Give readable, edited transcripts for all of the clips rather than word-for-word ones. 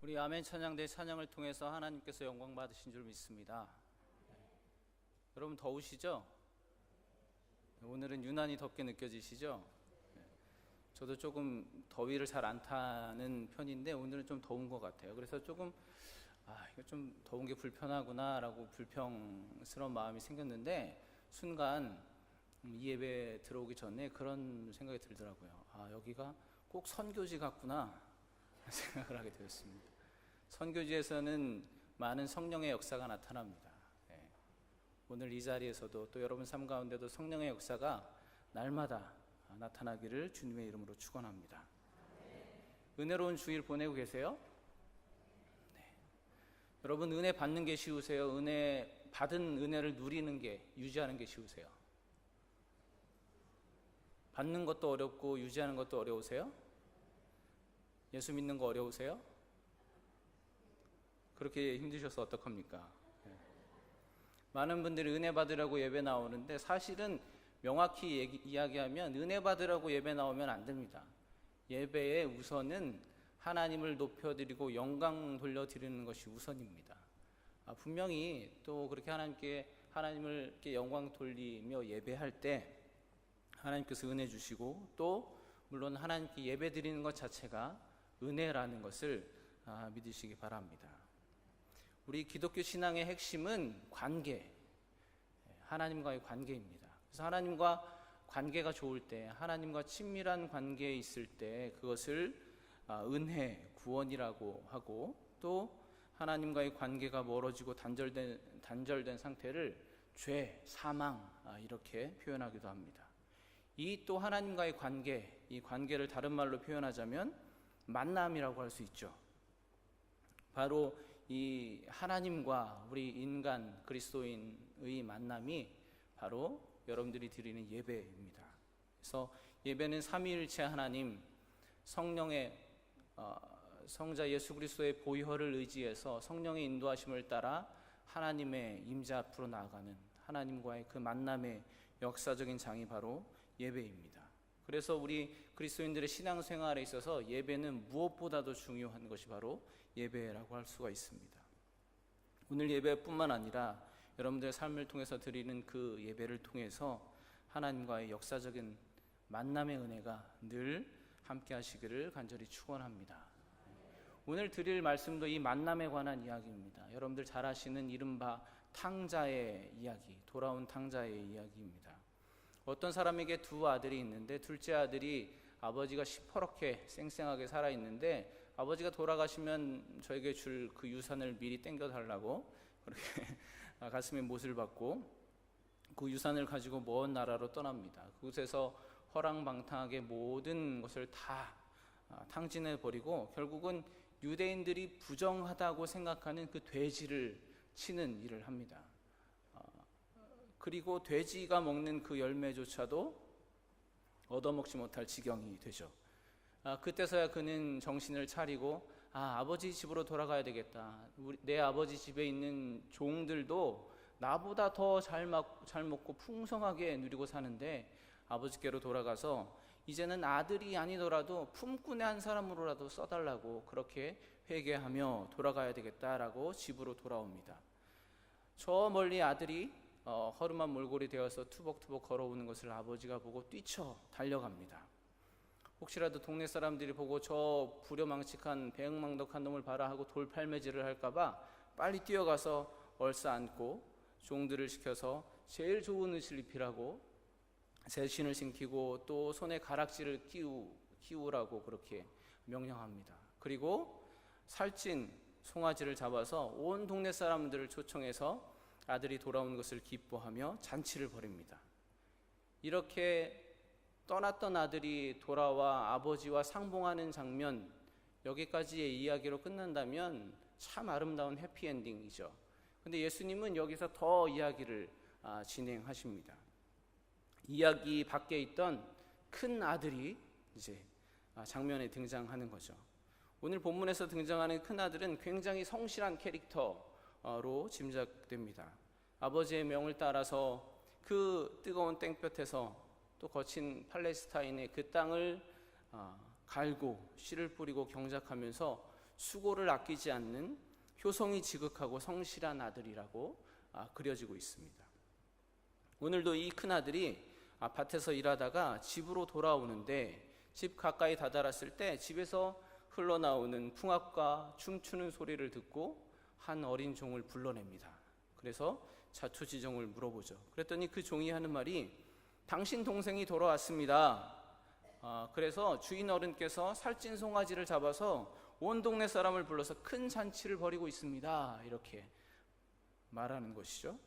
우리 아멘 찬양대 찬양을 통해서 하나님께서 영광 받으신 줄 믿습니다. 여러분 더우시죠? 오늘은 유난히 덥게 느껴지시죠? 저도 조금 더위를 잘 안 타는 편인데 오늘은 좀 더운 것 같아요. 그래서 조금 이거 좀 더운 게 불편하구나 라고 불평스러운 마음이 생겼는데 순간 이 예배 들어오기 전에 그런 생각이 들더라고요. 여기가 꼭 선교지 같구나 생각을 하게 되었습니다. 선교지에서는 많은 성령의 역사가 나타납니다. 오늘 이 자리에서도 또 여러분 삶 가운데도 성령의 역사가 날마다 나타나기를 주님의 이름으로 축원합니다. 은혜로운 주일 보내고 계세요? 네. 여러분 은혜 받는 게 쉬우세요? 은혜 받은 은혜를 누리는 게, 유지하는 게 쉬우세요? 받는 것도 어렵고 유지하는 것도 어려우세요? 예수 믿는 거 어려우세요? 그렇게 힘드셔서 어떡합니까? 많은 분들이 은혜 받으라고 예배 나오는데 사실은 명확히 이야기하면 은혜 받으라고 예배 나오면 안 됩니다. 예배의 우선은 하나님을 높여드리고 영광 돌려드리는 것이 우선입니다. 분명히 또 그렇게 하나님을 이렇게 영광 돌리며 예배할 때 하나님께서 은혜 주시고 또 물론 하나님께 예배 드리는 것 자체가 은혜라는 것을 믿으시기 바랍니다. 우리 기독교 신앙의 핵심은 관계, 하나님과의 관계입니다. 그래서 하나님과 관계가 좋을 때, 하나님과 친밀한 관계에 있을 때 그것을 은혜, 구원이라고 하고, 또 하나님과의 관계가 멀어지고 단절된 상태를 죄, 사망 이렇게 표현하기도 합니다. 이 또 하나님과의 관계, 이 관계를 다른 말로 표현하자면 만남이라고 할 수 있죠. 바로 이 하나님과 우리 인간 그리스도인의 만남이 바로 여러분들이 드리는 예배입니다. 그래서 예배는 삼위일체 하나님, 성령의 성자 예수 그리스도의 보혈을 의지해서 성령의 인도하심을 따라 하나님의 임재 앞으로 나아가는 하나님과의 그 만남의 역사적인 장이 바로 예배입니다. 그래서 우리 그리스도인들의 신앙생활에 있어서 예배는 무엇보다도 중요한 것이 바로 예배라고 할 수가 있습니다. 오늘 예배뿐만 아니라 여러분들의 삶을 통해서 드리는 그 예배를 통해서 하나님과의 역사적인 만남의 은혜가 늘 함께 하시기를 간절히 축원합니다. 오늘 드릴 말씀도 이 만남에 관한 이야기입니다. 여러분들 잘 아시는 이른바 탕자의 이야기, 돌아온 탕자의 이야기입니다. 어떤 사람에게 두 아들이 있는데 둘째 아들이 아버지가 시퍼렇게 쌩쌩하게 살아있는데 아버지가 돌아가시면 저에게 줄 그 유산을 미리 땡겨달라고 그렇게 가슴에 못을 박고 그 유산을 가지고 먼 나라로 떠납니다. 그곳에서 허랑방탕하게 모든 것을 다 탕진해버리고 결국은 유대인들이 부정하다고 생각하는 그 돼지를 치는 일을 합니다. 그리고 돼지가 먹는 그 열매조차도 얻어먹지 못할 지경이 되죠. 그때서야 그는 정신을 차리고 아버지 집으로 돌아가야 되겠다. 내 아버지 집에 있는 종들도 나보다 더 잘 먹고 풍성하게 누리고 사는데 아버지께로 돌아가서 이제는 아들이 아니더라도 품꾼의 한 사람으로라도 써달라고 그렇게 회개하며 돌아가야 되겠다라고 집으로 돌아옵니다. 저 멀리 아들이 허름한 몰골이 되어서 투벅투벅 걸어오는 것을 아버지가 보고 뛰쳐 달려갑니다. 혹시라도 동네 사람들이 보고 저 부려망측한 배은망덕한 놈을 봐라 하고 돌팔매질을 할까봐 빨리 뛰어가서 얼싸안고 종들을 시켜서 제일 좋은 옷을 입히라고 새신을 신기고 또 손에 가락지를 끼우라고 그렇게 명령합니다. 그리고 살찐 송아지를 잡아서 온 동네 사람들을 초청해서 아들이 돌아온 것을 기뻐하며 잔치를 벌입니다. 이렇게 떠났던 아들이 돌아와 아버지와 상봉하는 장면, 여기까지의 이야기로 끝난다면 참 아름다운 해피엔딩이죠. 근데 예수님은 여기서 더 이야기를 진행하십니다. 이야기 밖에 있던 큰 아들이 이제 장면에 등장하는 거죠. 오늘 본문에서 등장하는 큰 아들은 굉장히 성실한 캐릭터로 짐작됩니다. 아버지의 명을 따라서 그 뜨거운 땡볕에서 또 거친 팔레스타인의 그 땅을 갈고 씨를 뿌리고 경작하면서 수고를 아끼지 않는 효성이 지극하고 성실한 아들이라고 그려지고 있습니다. 오늘도 이 큰아들이 밭에서 일하다가 집으로 돌아오는데 집 가까이 다다랐을 때 집에서 흘러나오는 풍악과 춤추는 소리를 듣고 한 어린 종을 불러냅니다. 그래서 자초지종을 물어보죠. 그랬더니 그 종이 하는 말이 당신 동생이 돌아왔습니다. 그래서 주인 어른께서 살찐 송아지를 잡아서 온 동네 사람을 불러서 큰 잔치를 벌이고 있습니다. 이렇게 말하는 것이죠.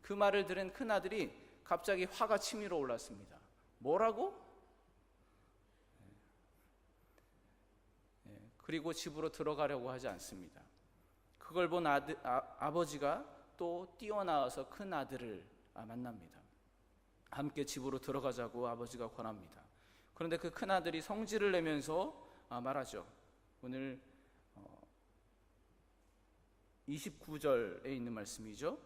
그 말을 들은 큰아들이 갑자기 화가 치밀어 올랐습니다. 뭐라고? 그리고 집으로 들어가려고 하지 않습니다. 그걸 본 아버지가 또 뛰어나와서 큰 아들을 만납니다. 함께 집으로 들어가자고 아버지가 권합니다. 그런데 그 큰 아들이 성질을 내면서 말하죠. 오늘 29절에 있는 말씀이죠.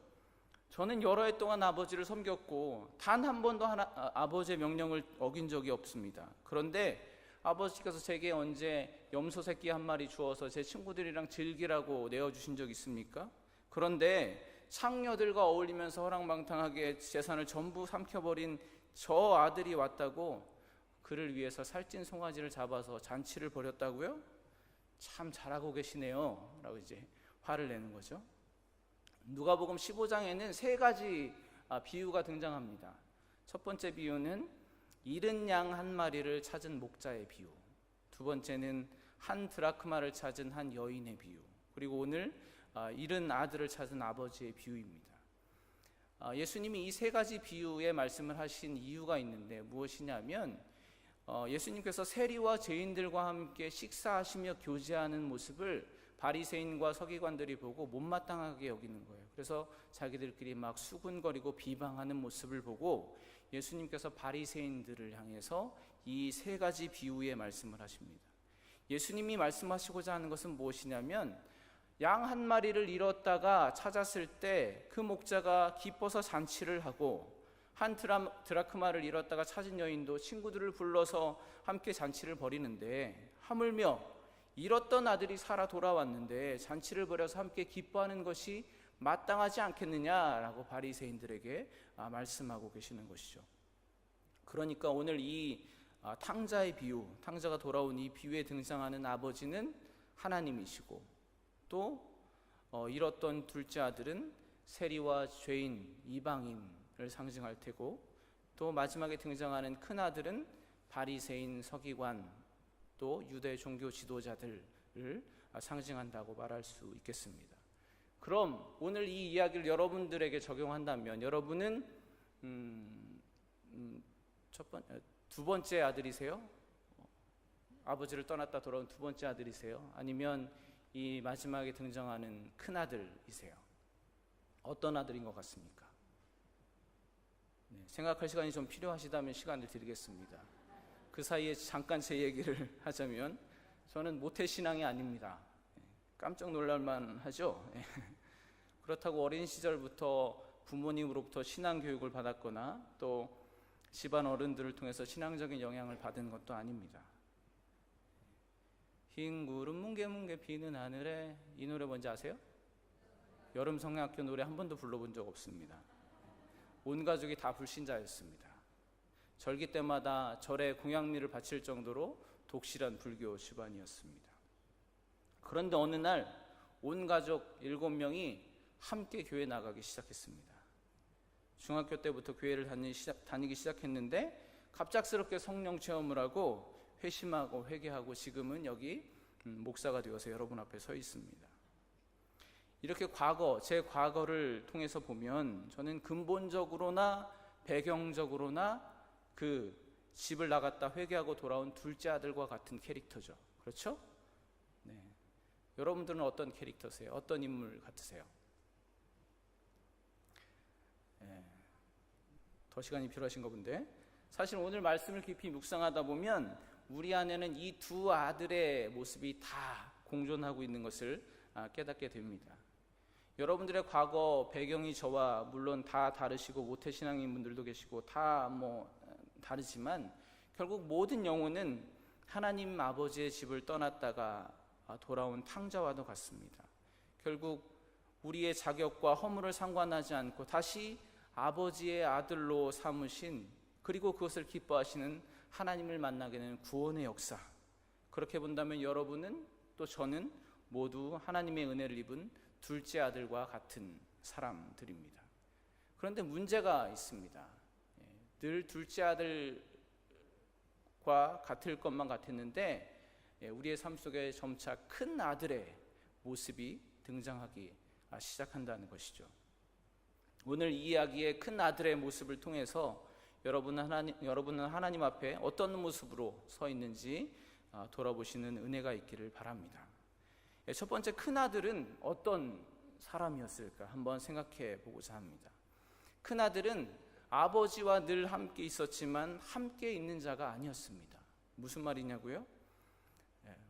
저는 여러 해 동안 아버지를 섬겼고 단 한 번도 아버지의 명령을 어긴 적이 없습니다. 그런데 아버지께서 제게 언제 염소 새끼 한 마리 주어서 제 친구들이랑 즐기라고 내어주신 적 있습니까? 그런데 창녀들과 어울리면서 허랑방탕하게 재산을 전부 삼켜버린 저 아들이 왔다고 그를 위해서 살찐 송아지를 잡아서 잔치를 벌였다고요? 참 잘하고 계시네요 라고 이제 화를 내는 거죠. 누가복음 15장에는 세 가지 비유가 등장합니다. 첫 번째 비유는 잃은 양 한 마리를 찾은 목자의 비유, 두 번째는 한 드라크마를 찾은 한 여인의 비유, 그리고 오늘 잃은 아들을 찾은 아버지의 비유입니다. 예수님이 이 세 가지 비유의 말씀을 하신 이유가 있는데 무엇이냐면 예수님께서 세리와 죄인들과 함께 식사하시며 교제하는 모습을 바리새인과 서기관들이 보고 못마땅하게 여기는 거예요. 그래서 자기들끼리 막 수군거리고 비방하는 모습을 보고 예수님께서 바리새인들을 향해서 이 세 가지 비유의 말씀을 하십니다. 예수님이 말씀하시고자 하는 것은 무엇이냐면 양 한 마리를 잃었다가 찾았을 때 그 목자가 기뻐서 잔치를 하고 한 드라크마를 잃었다가 찾은 여인도 친구들을 불러서 함께 잔치를 벌이는데 하물며 잃었던 아들이 살아 돌아왔는데 잔치를 벌여서 함께 기뻐하는 것이 마땅하지 않겠느냐라고 바리새인들에게 말씀하고 계시는 것이죠. 그러니까 오늘 이 탕자의 비유, 탕자가 돌아온 이 비유에 등장하는 아버지는 하나님이시고 또 잃었던 둘째 아들은 세리와 죄인, 이방인을 상징할 테고 또 마지막에 등장하는 큰 아들은 바리새인, 서기관 또 유대 종교 지도자들을 상징한다고 말할 수 있겠습니다. 그럼 오늘 이 이야기를 여러분들에게 적용한다면 여러분은 두 번째 아들이세요? 아버지를 떠났다 돌아온 두 번째 아들이세요? 아니면 이 마지막에 등장하는 큰 아들이세요? 어떤 아들인 것 같습니까? 생각할 시간이 좀 필요하시다면 시간을 드리겠습니다. 그 사이에 잠깐 제 얘기를 하자면 저는 모태신앙이 아닙니다. 깜짝 놀랄만 하죠. 그렇다고 어린 시절부터 부모님으로부터 신앙교육을 받았거나 또 집안 어른들을 통해서 신앙적인 영향을 받은 것도 아닙니다. 흰 구름 뭉게뭉게 비는 하늘에, 이 노래 뭔지 아세요? 여름 성경학교 노래 한 번도 불러본 적 없습니다. 온 가족이 다 불신자였습니다. 절기 때마다 절에 공양미를 바칠 정도로 독실한 불교 집안이었습니다. 그런데 어느 날 온 가족 7명이 함께 교회 나가기 시작했습니다. 중학교 때부터 교회를 다니기 시작했는데 갑작스럽게 성령 체험을 하고 회심하고 회개하고 지금은 여기 목사가 되어서 여러분 앞에 서 있습니다. 이렇게 제 과거를 통해서 보면 저는 근본적으로나 배경적으로나 그 집을 나갔다 회개하고 돌아온 둘째 아들과 같은 캐릭터죠. 그렇죠? 네. 여러분들은 어떤 캐릭터세요? 어떤 인물 같으세요? 네. 더 시간이 필요하신가 본데 사실 오늘 말씀을 깊이 묵상하다 보면 우리 안에는 이 두 아들의 모습이 다 공존하고 있는 것을 깨닫게 됩니다. 여러분들의 과거 배경이 저와 물론 다 다르시고 모태신앙인 분들도 계시고 다 다르지만 결국 모든 영혼은 하나님 아버지의 집을 떠났다가 돌아온 탕자와도 같습니다. 결국 우리의 자격과 허물을 상관하지 않고 다시 아버지의 아들로 삼으신, 그리고 그것을 기뻐하시는 하나님을 만나게 되는 구원의 역사, 그렇게 본다면 여러분은 또 저는 모두 하나님의 은혜를 입은 둘째 아들과 같은 사람들입니다. 그런데 문제가 있습니다. 늘 둘째 아들과 같을 것만 같았는데 우리의 삶 속에 점차 큰 아들의 모습이 등장하기 시작한다는 것이죠. 오늘 이 이야기의 큰 아들의 모습을 통해서 여러분은 하나님 앞에 어떤 모습으로 서 있는지 돌아보시는 은혜가 있기를 바랍니다. 첫 번째, 큰 아들은 어떤 사람이었을까 한번 생각해 보고자 합니다. 큰 아들은 아버지와 늘 함께 있었지만 함께 있는 자가 아니었습니다. 무슨 말이냐고요?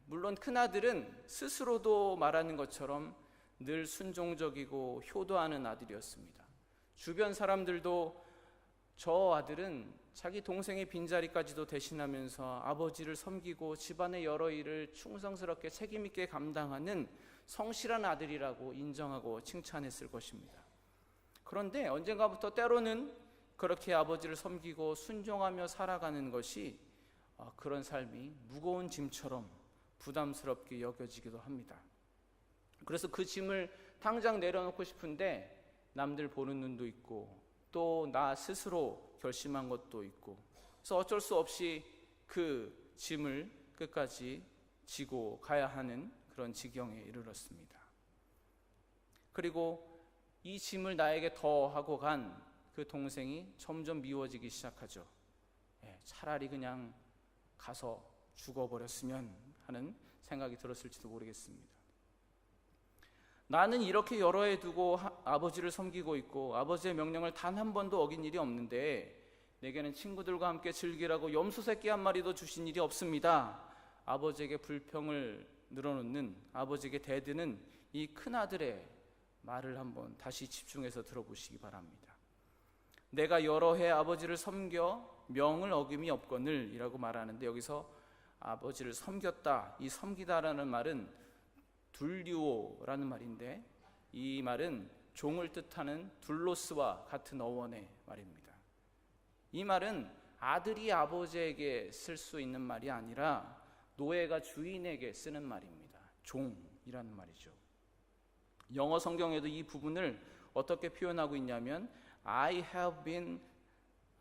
물론 큰 아들은 스스로도 말하는 것처럼 늘 순종적이고 효도하는 아들이었습니다. 주변 사람들도 저 아들은 자기 동생의 빈자리까지도 대신하면서 아버지를 섬기고 집안의 여러 일을 충성스럽게 책임있게 감당하는 성실한 아들이라고 인정하고 칭찬했을 것입니다. 그런데 언젠가부터 때로는 그렇게 아버지를 섬기고 순종하며 살아가는 것이 그런 삶이 무거운 짐처럼 부담스럽게 여겨지기도 합니다. 그래서 그 짐을 당장 내려놓고 싶은데 남들 보는 눈도 있고 또 나 스스로 결심한 것도 있고, 그래서 어쩔 수 없이 그 짐을 끝까지 지고 가야 하는 그런 지경에 이르렀습니다. 그리고 이 짐을 나에게 더하고 간 그 동생이 점점 미워지기 시작하죠. 차라리 그냥 가서 죽어버렸으면 하는 생각이 들었을지도 모르겠습니다. 나는 이렇게 여러 해 두고 아버지를 섬기고 있고 아버지의 명령을 단 한 번도 어긴 일이 없는데 내게는 친구들과 함께 즐기라고 염소 새끼 한 마리도 주신 일이 없습니다. 아버지에게 불평을 늘어놓는, 아버지에게 대드는 이 큰아들의 말을 한번 다시 집중해서 들어보시기 바랍니다. 내가 여러 해 아버지를 섬겨 명을 어김이 없거늘 이라고 말하는데, 여기서 아버지를 섬겼다, 이 섬기다라는 말은 둘리오라는 말인데, 이 말은 종을 뜻하는 둘로스와 같은 어원의 말입니다. 이 말은 아들이 아버지에게 쓸 수 있는 말이 아니라 노예가 주인에게 쓰는 말입니다. 종이라는 말이죠. 영어 성경에도 이 부분을 어떻게 표현하고 있냐면 I have been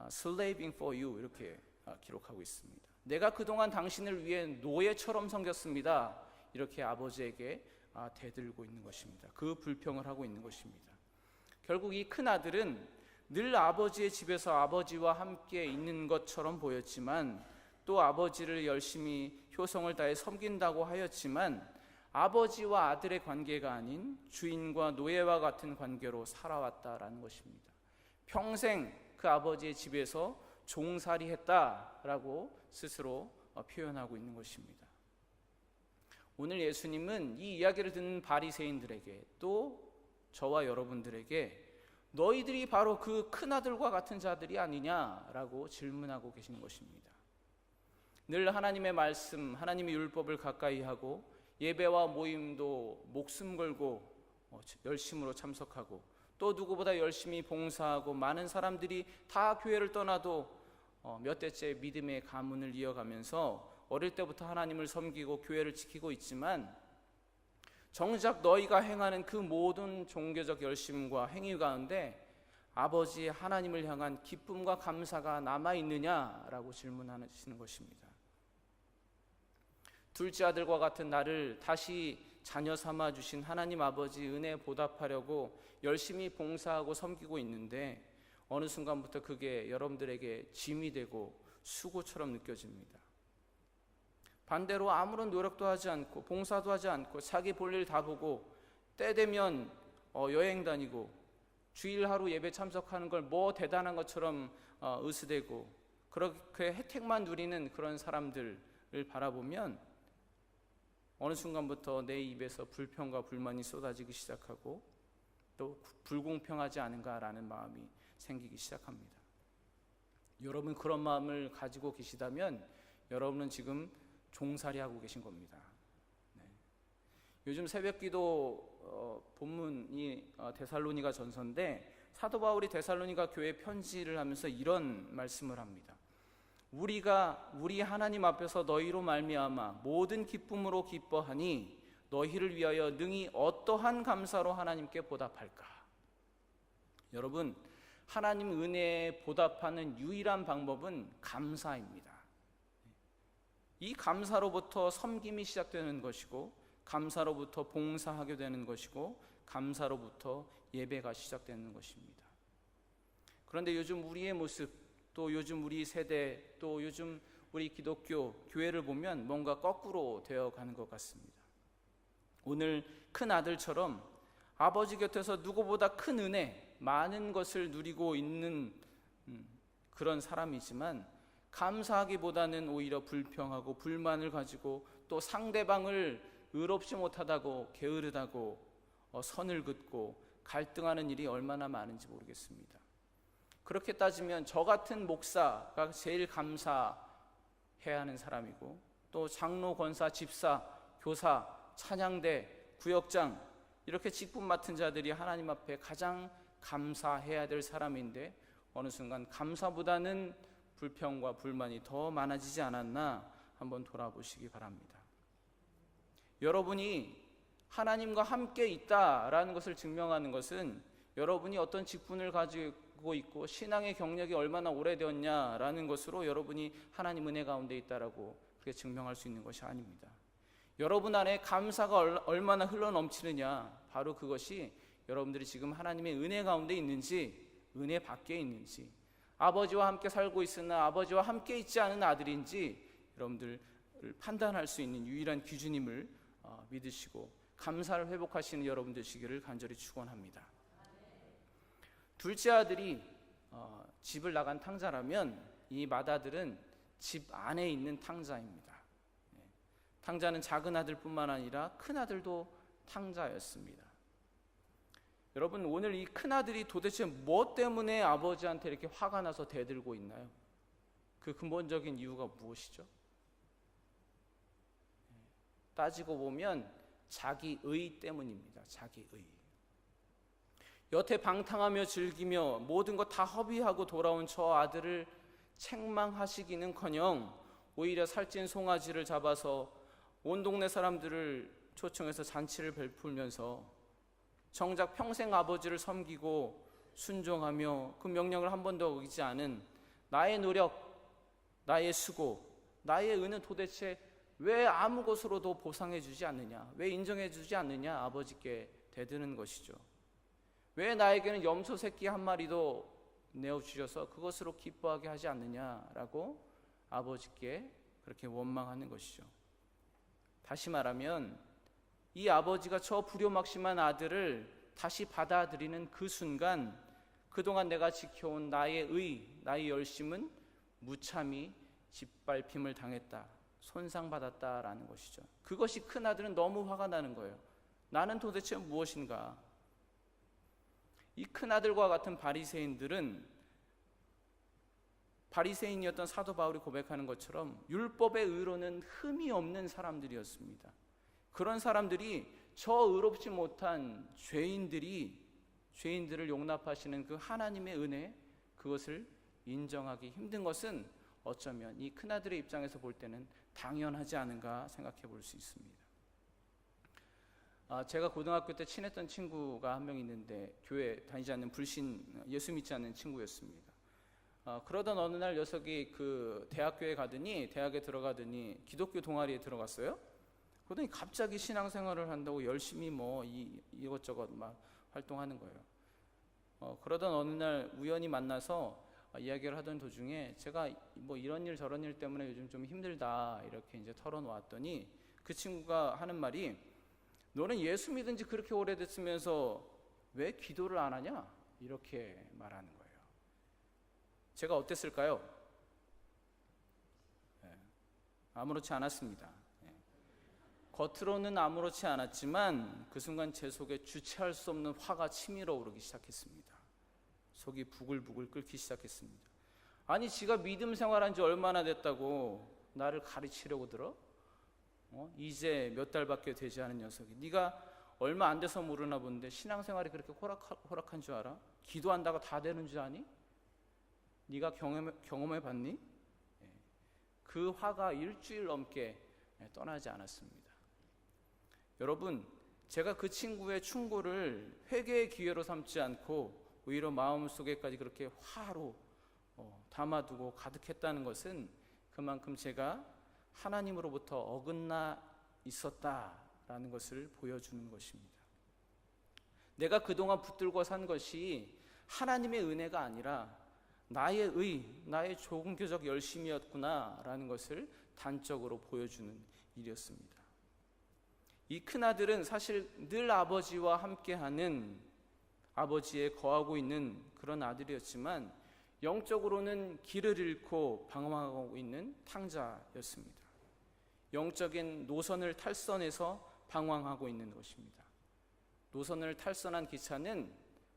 slaving for you 이렇게 기록하고 있습니다. 내가 그동안 당신을 위해 노예처럼 섬겼습니다. 이렇게 아버지에게 대들고 있는 것입니다. 그 불평을 하고 있는 것입니다. 결국 이 큰아들은 늘 아버지의 집에서 아버지와 함께 있는 것처럼 보였지만, 또 아버지를 열심히 효성을 다해 섬긴다고 하였지만 아버지와 아들의 관계가 아닌 주인과 노예와 같은 관계로 살아왔다라는 것입니다. 평생 그 아버지의 집에서 종살이했다라고 스스로 표현하고 있는 것입니다. 오늘 예수님은 이 이야기를 듣는 바리새인들에게, 또 저와 여러분들에게 너희들이 바로 그 큰아들과 같은 자들이 아니냐라고 질문하고 계신 것입니다. 늘 하나님의 말씀, 하나님의 율법을 가까이 하고 예배와 모임도 목숨 걸고 열심으로 참석하고, 또 누구보다 열심히 봉사하고 많은 사람들이 다 교회를 떠나도 몇 대째 믿음의 가문을 이어가면서 어릴 때부터 하나님을 섬기고 교회를 지키고 있지만, 정작 너희가 행하는 그 모든 종교적 열심과 행위 가운데 아버지 하나님을 향한 기쁨과 감사가 남아있느냐라고 질문하시는 것입니다. 둘째 아들과 같은 나를 다시 자녀 삼아 주신 하나님 아버지 은혜에 보답하려고 열심히 봉사하고 섬기고 있는데 어느 순간부터 그게 여러분들에게 짐이 되고 수고처럼 느껴집니다. 반대로 아무런 노력도 하지 않고 봉사도 하지 않고 자기 볼일 다 보고 때 되면 여행 다니고 주일 하루 예배 참석하는 걸 뭐 대단한 것처럼 으스대고 그렇게 혜택만 누리는 그런 사람들을 바라보면 어느 순간부터 내 입에서 불평과 불만이 쏟아지기 시작하고 또 불공평하지 않은가라는 마음이 생기기 시작합니다. 여러분 그런 마음을 가지고 계시다면 여러분은 지금 종살이하고 계신 겁니다. 요즘 새벽기도 본문이 데살로니가 전서인데 사도 바울이 데살로니가 교회에 편지를 하면서 이런 말씀을 합니다. 우리가 우리 하나님 앞에서 너희로 말미암아 모든 기쁨으로 기뻐하니 너희를 위하여 능히 어떠한 감사로 하나님께 보답할까? 여러분, 하나님 은혜에 보답하는 유일한 방법은 감사입니다. 이 감사로부터 섬김이 시작되는 것이고, 감사로부터 봉사하게 되는 것이고, 감사로부터 예배가 시작되는 것입니다. 그런데 요즘 우리의 모습, 또 요즘 우리 세대, 또 요즘 우리 기독교 교회를 보면 뭔가 거꾸로 되어가는 것 같습니다. 오늘 큰 아들처럼 아버지 곁에서 누구보다 큰 은혜, 많은 것을 누리고 있는 그런 사람이지만 감사하기보다는 오히려 불평하고 불만을 가지고 또 상대방을 의롭지 못하다고 게으르다고 선을 긋고 갈등하는 일이 얼마나 많은지 모르겠습니다. 그렇게 따지면 저 같은 목사가 제일 감사해야 하는 사람이고, 또 장로, 권사, 집사, 교사, 찬양대, 구역장 이렇게 직분 맡은 자들이 하나님 앞에 가장 감사해야 될 사람인데 어느 순간 감사보다는 불평과 불만이 더 많아지지 않았나 한번 돌아보시기 바랍니다. 여러분이 하나님과 함께 있다라는 것을 증명하는 것은 여러분이 어떤 직분을 가지고 있고 신앙의 경력이 얼마나 오래되었냐라는 것으로 여러분이 하나님 은혜 가운데 있다라고 그렇게 증명할 수 있는 것이 아닙니다. 여러분 안에 감사가 얼마나 흘러넘치느냐, 바로 그것이 여러분들이 지금 하나님의 은혜 가운데 있는지, 은혜 밖에 있는지, 아버지와 함께 살고 있으나 아버지와 함께 있지 않은 아들인지 여러분들 판단할 수 있는 유일한 기준임을 믿으시고 감사를 회복하시는 여러분 되시기를 간절히 축원합니다. 둘째 아들이 집을 나간 탕자라면 이 맏아들은 집 안에 있는 탕자입니다. 탕자는 작은 아들뿐만 아니라 큰 아들도 탕자였습니다. 여러분, 오늘 이 큰 아들이 도대체 뭐 때문에 아버지한테 이렇게 화가 나서 대들고 있나요? 그 근본적인 이유가 무엇이죠? 따지고 보면 자기의 때문입니다. 자기의. 여태 방탕하며 즐기며 모든 것 다 허비하고 돌아온 저 아들을 책망하시기는커녕 오히려 살찐 송아지를 잡아서 온 동네 사람들을 초청해서 잔치를 베풀면서 정작 평생 아버지를 섬기고 순종하며 그 명령을 한 번도 어기지 않은 나의 노력, 나의 수고, 나의 은은 도대체 왜 아무 것으로도 보상해 주지 않느냐, 왜 인정해 주지 않느냐 아버지께 대드는 것이죠. 왜 나에게는 염소 새끼 한 마리도 내어주셔서 그것으로 기뻐하게 하지 않느냐라고 아버지께 그렇게 원망하는 것이죠. 다시 말하면 이 아버지가 저 불효막심한 아들을 다시 받아들이는 그 순간 그동안 내가 지켜온 나의 열심은 무참히 짓밟힘을 당했다, 손상받았다라는 것이죠. 그것이 큰 아들은 너무 화가 나는 거예요. 나는 도대체 무엇인가? 이 큰 아들과 같은 바리새인들은 바리새인이었던 사도 바울이 고백하는 것처럼 율법의 의로는 흠이 없는 사람들이었습니다. 그런 사람들이 저 의롭지 못한 죄인들을 용납하시는 그 하나님의 은혜, 그것을 인정하기 힘든 것은 어쩌면 이 큰아들의 입장에서 볼 때는 당연하지 않은가 생각해 볼 수 있습니다. 제가 고등학교 때 친했던 친구가 한 명 있는데 교회 다니지 않는 불신, 예수 믿지 않는 친구였습니다. 그러던 어느 날 녀석이 그 대학교에 들어가더니 기독교 동아리에 들어갔어요. 그러더니 갑자기 신앙생활을 한다고 열심히 이것저것 막 활동하는 거예요. 그러던 어느 날 우연히 만나서 이야기를 하던 도중에 제가 이런 일 저런 일 때문에 요즘 좀 힘들다 이렇게 이제 털어놓았더니 그 친구가 하는 말이, 너는 예수 믿은 지 그렇게 오래됐으면서 왜 기도를 안 하냐? 이렇게 말하는 거예요. 제가 어땠을까요? 아무렇지 않았습니다. 겉으로는 아무렇지 않았지만 그 순간 제 속에 주체할 수 없는 화가 치밀어 오르기 시작했습니다. 속이 부글부글 끓기 시작했습니다. 아니, 지가 믿음 생활한 지 얼마나 됐다고 나를 가르치려고 들어? 이제 몇 달밖에 되지 않은 녀석이 네가 얼마 안 돼서 모르나 본데 신앙생활이 그렇게 호락한 줄 알아? 기도한다고 다 되는 줄 아니? 네가 경험해 봤니? 그 화가 일주일 넘게 떠나지 않았습니다. 여러분, 제가 그 친구의 충고를 회개의 기회로 삼지 않고 오히려 마음속에까지 그렇게 화로 담아두고 가득했다는 것은 그만큼 제가 하나님으로부터 어긋나 있었다라는 것을 보여주는 것입니다. 내가 그동안 붙들고 산 것이 하나님의 은혜가 아니라 나의 종교적 열심이었구나라는 것을 단적으로 보여주는 일이었습니다. 이 큰아들은 사실 늘 아버지와 함께하는, 아버지에 거하고 있는 그런 아들이었지만 영적으로는 길을 잃고 방황하고 있는 탕자였습니다. 영적인 노선을 탈선해서 방황하고 있는 것입니다. 노선을 탈선한 기차는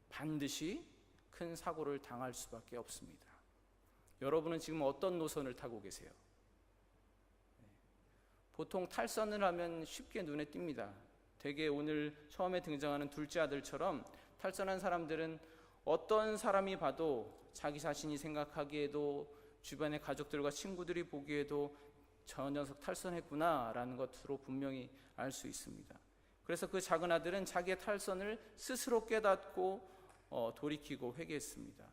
반드시 큰 사고를 당할 수밖에 없습니다. 여러분은 지금 어떤 노선을 타고 계세요? 보통 탈선을 하면 쉽게 눈에 띕니다. 되게 오늘 처음에 등장하는 둘째 아들처럼 탈선한 사람들은 어떤 사람이 봐도 자기 자신이 생각하기에도 주변의 가족들과 친구들이 보기에도 저 녀석 탈선했구나라는 것으로 분명히 알 수 있습니다. 그래서 그 작은 아들은 자기의 탈선을 스스로 깨닫고 돌이키고 회개했습니다.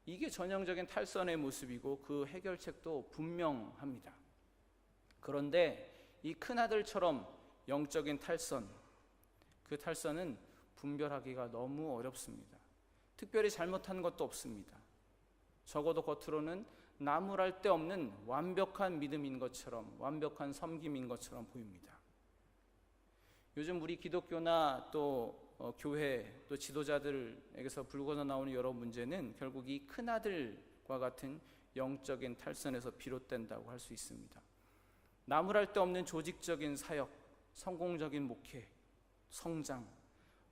이게 전형적인 탈선의 모습이고 그 해결책도 분명합니다. 그런데 이 큰아들처럼 영적인 탈선, 그 탈선은 분별하기가 너무 어렵습니다. 특별히 잘못한 것도 없습니다. 적어도 겉으로는 나무랄 데 없는 완벽한 믿음인 것처럼, 완벽한 섬김인 것처럼 보입니다. 요즘 우리 기독교나 또 교회, 또 지도자들에게서 불거져 나오는 여러 문제는 결국 이 큰아들과 같은 영적인 탈선에서 비롯된다고 할 수 있습니다. 나무랄 데 없는 조직적인 사역, 성공적인 목회, 성장,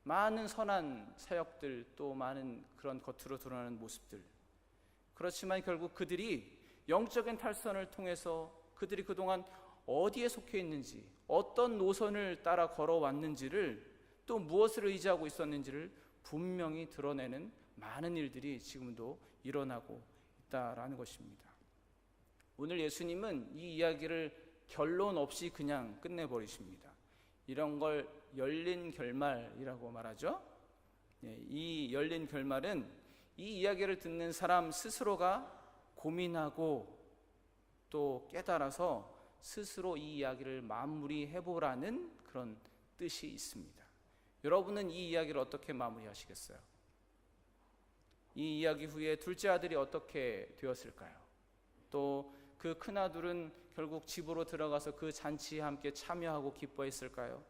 많은 선한 사역들, 또 많은 그런 겉으로 드러나는 모습들. 그렇지만 결국 그들이 영적인 탈선을 통해서 그들이 그동안 어디에 속해 있는지, 어떤 노선을 따라 걸어왔는지를, 또 무엇을 의지하고 있었는지를 분명히 드러내는 많은 일들이 지금도 일어나고 있다라는 것입니다. 오늘 예수님은 이 이야기를 결론 없이 그냥 끝내버리십니다. 이런 걸 열린 결말이라고 말하죠. 이 열린 결말은 이 이야기를 듣는 사람 스스로가 고민하고 또 깨달아서 스스로 이 이야기를 마무리해보라는 그런 뜻이 있습니다. 여러분은 이 이야기를 어떻게 마무리하시겠어요? 이 이야기 후에 둘째 아들이 어떻게 되었을까요? 또 그 큰아들은 결국 집으로 들어가서 그 잔치에 함께 참여하고 기뻐했을까요?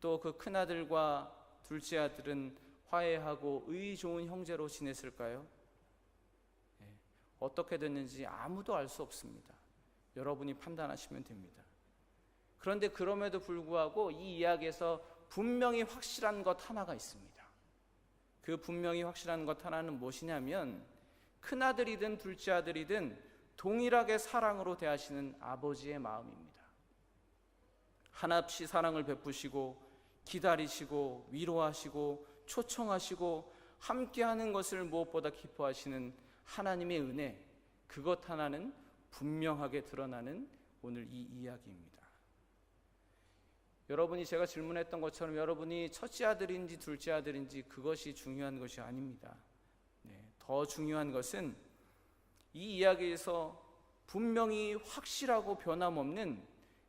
또 그 큰아들과 둘째 아들은 화해하고 의 좋은 형제로 지냈을까요? 어떻게 됐는지 아무도 알 수 없습니다. 여러분이 판단하시면 됩니다. 그런데 그럼에도 불구하고 이 이야기에서 분명히 확실한 것 하나가 있습니다. 그 분명히 확실한 것 하나는 무엇이냐면 큰아들이든 둘째 아들이든 동일하게 사랑으로 대하시는 아버지의 마음입니다. 한없이 사랑을 베푸시고 기다리시고 위로하시고 초청하시고 함께하는 것을 무엇보다 기뻐하시는 하나님의 은혜, 그것 하나는 분명하게 드러나는 오늘 이 이야기입니다. 여러분이 제가 질문했던 것처럼 여러분이 첫째 아들인지 둘째 아들인지 그것이 중요한 것이 아닙니다. 더 중요한 것은 이 이야기에서 분명히 확실하고 변함없는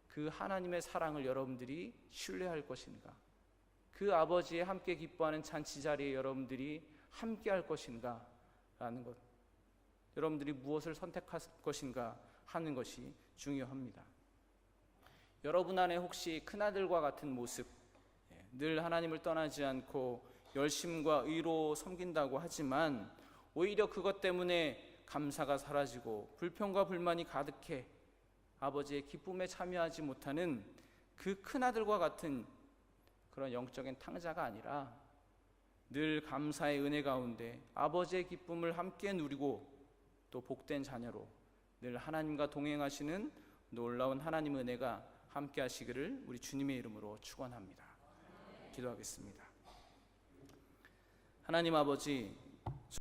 그 하나님의 사랑을 여러분들이 신뢰할 것인가, 그 아버지의 함께 기뻐하는 잔치 자리에 여러분들이 함께 할 것인가 라는 것, 여러분들이 무엇을 선택할 것인가 하는 것이 중요합니다. 여러분 안에 혹시 큰아들과 같은 모습, 늘 하나님을 떠나지 않고 열심과 의로 섬긴다고 하지만 오히려 그것 때문에 감사가 사라지고 불평과 불만이 가득해 아버지의 기쁨에 참여하지 못하는 그 큰아들과 같은 그런 영적인 탕자가 아니라 늘 감사의 은혜 가운데 아버지의 기쁨을 함께 누리고 또 복된 자녀로 늘 하나님과 동행하시는 놀라운 하나님의 은혜가 함께 하시기를 우리 주님의 이름으로 축원합니다. 기도하겠습니다. 하나님 아버지,